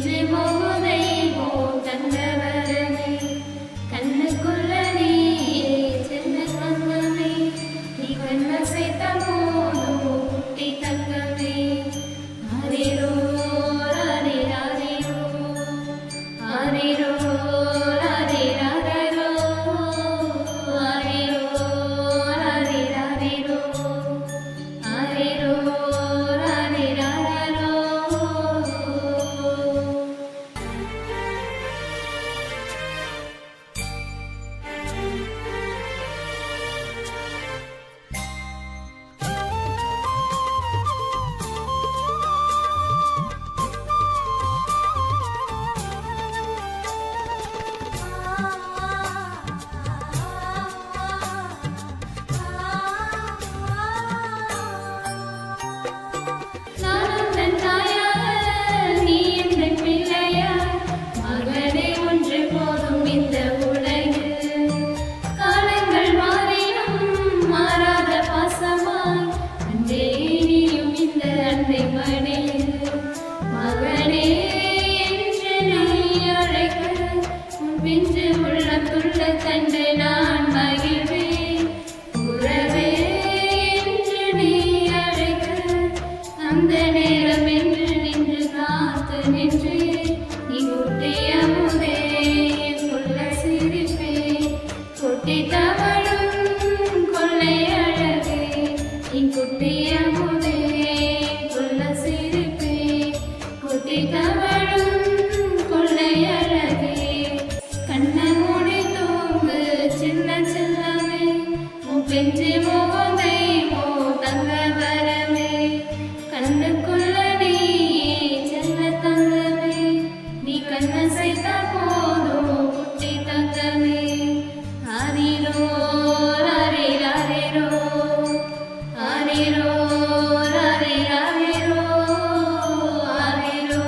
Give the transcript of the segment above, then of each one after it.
பிஞ்சு மோதை ஓ தங்கவரமே கண்ணுக்குள்ள நீ சின்ன தங்கமே நீ கண்ணசைத்த போதும் குட்டி தங்கமே ஆரிரோ ராரிராரிரோ ஆரிரோ ராரிராரிரோ ஆரிரோ ராரிராரிரோ ஆரிரோ ராரிராரிரோ நானும் தன் தாயாக நீ என் பிள்ளையா மகனே ஒன்று போதும் இந்த உலகில் காலங்கள் மாறினும் மாறாத பாசமாய் அன்றே நீயும் இந்த அன்னை மடியில் மகனே என்று நீ அழைக்க உன் பிஞ்சு உள்ளம் துள்ள கண்டு நான் மகிழ்வேன் உறவே என்று நீ அழைக்க அந்த நேரம் என்று நின்று காத்து நின்று நீ குட்டிய முதே கொள்ள சிரிப்பே கொட்டி தவழும் கொள்ளை அழகே நீ குட்டிய முதே கொள்ள சிரிப்பே கொட்டி தவழும் கொள்ளை அழகே கண்ணை மூடி தூங்கு சின்ன செல்லமே உன் பெஞ்சு மோதை மோ தங்க வரமே கண்ணுக்குள்ள நீ சின்ன தங்கமே நீ கண்ணசைத்த போதும் குட்டி தங்கமே ஆரிரோ ராரிராரிரோ ஆரிரோ ராரிராரிரோ ஆரிரோ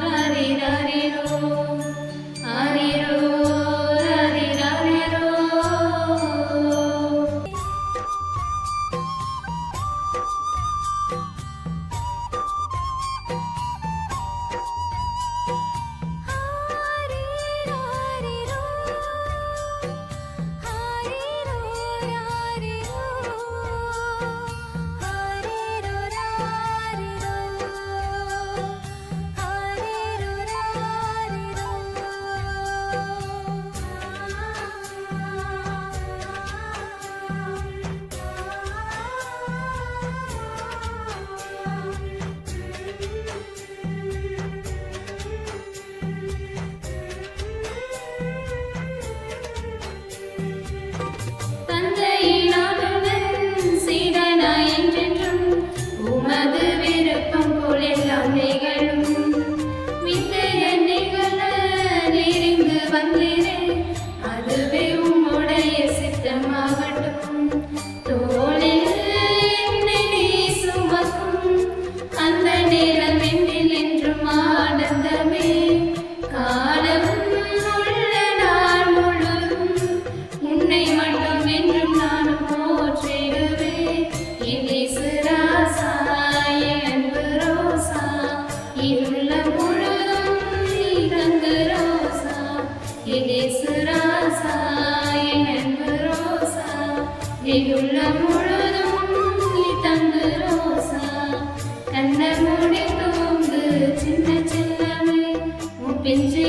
ராரிராரிரோ ஆரிரோ ராரிராரிரோ தந்தையினாலுடன் சீடனாய் என்றென்றும் உமது விருப்பம் போல் எல்லாம் நிகழும் வித்தைய நிகழ நெருங்கு வந்தீரே அதுவே உம்முடைய சித்தமாகட்டும் தோளில் என்னை நீ சுமக்கும் அந்த நேரம் என்னில் என்றும் ஆனந்தமே காலம் உள்ள நாள் முழுதும் உன்னை மட்டும் என்றும் நானும் போற்றிடுவேன் என் இயேசு ராசா என் அன்பு ரோசா இருளம் முழுதும் நீ தங்கு ரோசா என் இயேசு ராசா என் அன்பு ரோசா இருளம் முழுதும் நீ தங்கு ரோசா கண்ணை மூடி தூங்கு சின்ன செல்லமே உன் பிஞ்சு